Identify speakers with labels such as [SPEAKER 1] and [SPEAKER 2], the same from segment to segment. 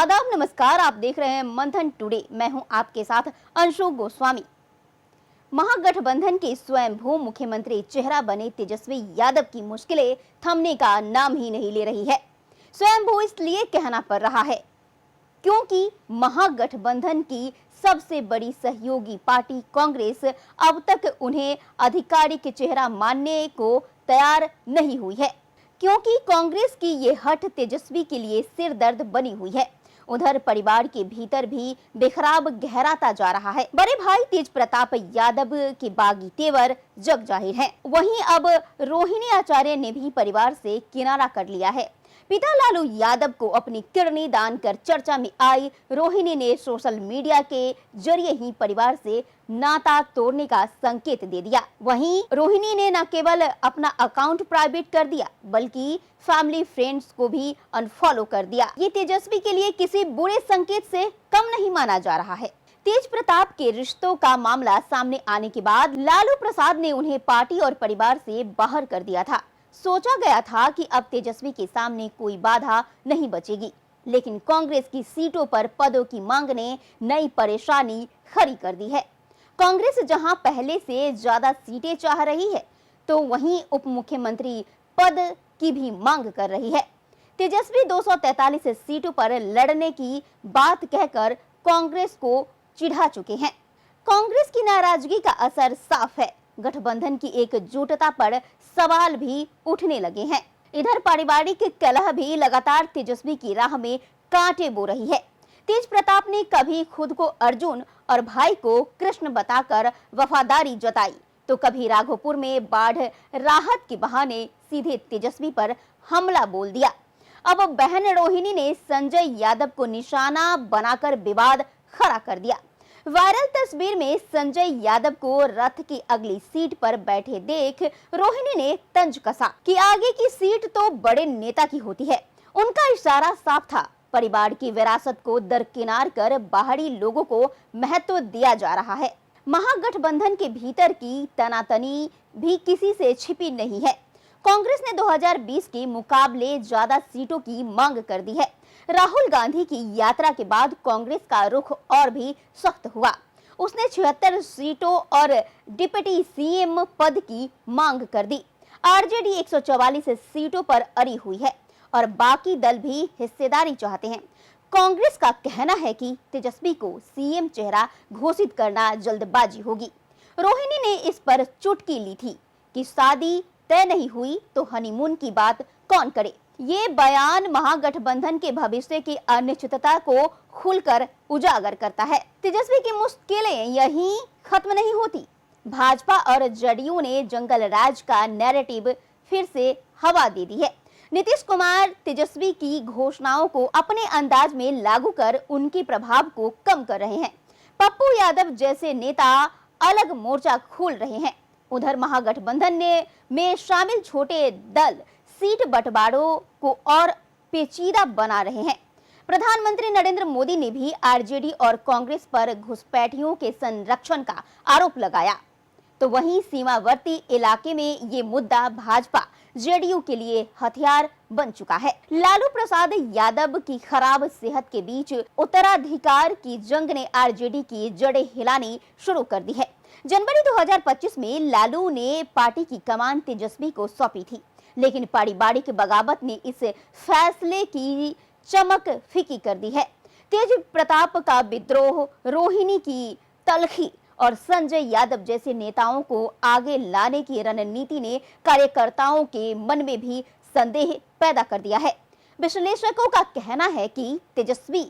[SPEAKER 1] आदाब नमस्कार, आप देख रहे हैं मंथन टुडे। मैं हूं आपके साथ अंशु गोस्वामी। महागठबंधन के स्वयंभू मुख्यमंत्री चेहरा बने तेजस्वी यादव की मुश्किलें थमने का नाम ही नहीं ले रही है। स्वयंभू इसलिए कहना पड़ रहा है क्योंकि महागठबंधन की सबसे बड़ी सहयोगी पार्टी कांग्रेस अब तक उन्हें आधिकारिक चेहरा मानने को तैयार नहीं हुई है, क्योंकि कांग्रेस की ये हठ तेजस्वी के लिए सिर दर्द बनी हुई है। उधर परिवार के भीतर भी बिखराव गहराता जा रहा है। बड़े भाई तेज प्रताप यादव के बागी तेवर जग जाहिर है। वहीं अब रोहिणी आचार्य ने भी परिवार से किनारा कर लिया है। पिता लालू यादव को अपनी किडनी दान कर चर्चा में आई रोहिणी ने सोशल मीडिया के जरिए ही परिवार से नाता तोड़ने का संकेत दे दिया। वहीं रोहिणी ने न केवल अपना अकाउंट प्राइवेट कर दिया बल्कि फैमिली फ्रेंड्स को भी अनफॉलो कर दिया। ये तेजस्वी के लिए किसी बुरे संकेत से कम नहीं माना जा रहा है। तेज प्रताप के रिश्तों का मामला सामने आने के बाद लालू प्रसाद ने उन्हें पार्टी और परिवार से बाहर कर दिया था। सोचा गया था कि अब तेजस्वी के सामने कोई बाधा नहीं बचेगी, लेकिन कांग्रेस की सीटों पर पदों की मांग ने नई परेशानी खड़ी कर दी है। कांग्रेस जहां पहले से ज्यादा सीटें चाह रही है, तो वहीं उप मुख्यमंत्री पद की भी मांग कर रही है। तेजस्वी 243 सीटों पर लड़ने की बात कहकर कांग्रेस को चिढ़ा चुके हैं। कांग्रेस की नाराजगी का असर साफ है। गठबंधन की एकजुटता पर सवाल भी उठने लगे हैं। इधर पारिवारिक कलह भी लगातार तेजस्वी की राह में कांटे बो रही है। तेज प्रताप ने कभी खुद को अर्जुन और भाई को कृष्ण बताकर वफादारी जताई, तो कभी राघोपुर में बाढ़ राहत के बहाने सीधे तेजस्वी पर हमला बोल दिया। अब बहन रोहिणी ने संजय यादव को निशाना बनाकर विवाद खड़ा कर दिया। वायरल तस्वीर में संजय यादव को रथ की अगली सीट पर बैठे देख रोहिणी ने तंज कसा कि आगे की सीट तो बड़े नेता की होती है। उनका इशारा साफ था, परिवार की विरासत को दरकिनार कर बाहरी लोगों को महत्व दिया जा रहा है। महागठबंधन के भीतर की तनातनी भी किसी से छिपी नहीं है। कांग्रेस ने 2020 के मुकाबले ज्यादा सीटों की मांग कर दी है। राहुल गांधी की यात्रा के बाद कांग्रेस का रुख और भी सख्त हुआ। उसने 76 सीटों और डिप्टी सीएम पद की मांग कर दी। आरजेडी 144 सीटों पर अड़ी हुई है और बाकी दल भी हिस्सेदारी चाहते हैं। कांग्रेस का कहना है कि तेजस्वी को सीएम चेहरा घोषित करना जल्दबाजी होगी। रोहिणी ने इस पर चुटकी ली थी कि शादी तय नहीं हुई तो हनीमून की बात कौन करे। ये बयान महागठबंधन के भविष्य की अनिश्चितता को खुलकर उजागर करता है। तेजस्वी की मुश्किलें यहीं खत्म नहीं होती। भाजपा और जदयू ने जंगल राज का नैरेटिव फिर से हवा दे दी है। नीतीश कुमार तेजस्वी की घोषणाओं को अपने अंदाज में लागू कर उनके प्रभाव को कम कर रहे हैं। पप्पू यादव जैसे नेता अलग मोर्चा खोल रहे हैं। उधर महागठबंधन में शामिल छोटे दल सीट बंटवारों को और पेचीदा बना रहे हैं। प्रधानमंत्री नरेंद्र मोदी ने भी आरजेडी और कांग्रेस पर घुसपैठियों के संरक्षण का आरोप लगाया, तो वहीं सीमावर्ती इलाके में ये मुद्दा भाजपा जेडीयू के लिए हथियार बन चुका है। लालू प्रसाद यादव की खराब सेहत के बीच उत्तराधिकार की जंग ने आरजेडी की जड़ें हिलानी शुरू कर दी है। जनवरी 2025 में लालू ने पार्टी की कमान तेजस्वी को सौंपी थी, लेकिन पारिवारिक बगावत ने इस फैसले की चमक फीकी कर दी है। तेज प्रताप का विद्रोह, रोहिणी की तलखी और संजय यादव जैसे नेताओं को आगे लाने की रणनीति ने कार्यकर्ताओं के मन में भी संदेह पैदा कर दिया है। विश्लेषकों का कहना है कि तेजस्वी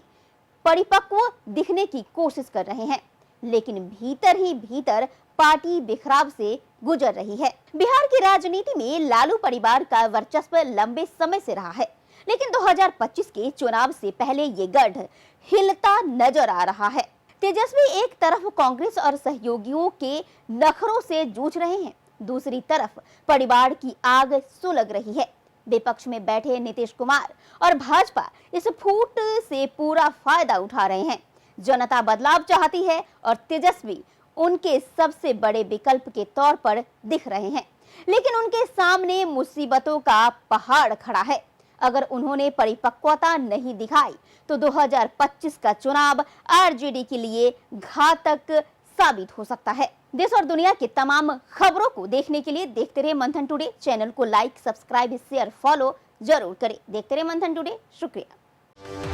[SPEAKER 1] परिपक्व दिखने की कोशिश कर रहे हैं, लेकिन भीतर ही भीतर पार्टी बिखराव से गुजर रही है। बिहार की राजनीति में लालू परिवार का वर्चस्व लंबे समय से रहा है, लेकिन 2025 के चुनाव से पहले ये गढ़ हिलता नजर आ रहा है। तेजस्वी एक तरफ कांग्रेस और सहयोगियों के नखरों से जूझ रहे हैं, दूसरी तरफ परिवार की आग सुलग रही है। विपक्ष में बैठे नीतीश कुमार और भाजपा इस फूट से पूरा फायदा उठा रहे हैं। जनता बदलाव चाहती है और तेजस्वी उनके सबसे बड़े विकल्प के तौर पर दिख रहे हैं, लेकिन उनके सामने मुसीबतों का पहाड़ खड़ा है। अगर उन्होंने परिपक्वता नहीं दिखाई तो 2025 का चुनाव आरजेडी के लिए घातक साबित हो सकता है। देश और दुनिया की तमाम खबरों को देखने के लिए देखते रहे मंथन टुडे। चैनल को लाइक, सब्सक्राइब, शेयर, फॉलो जरूर करें। देखते रहे मंथन टुडे। शुक्रिया।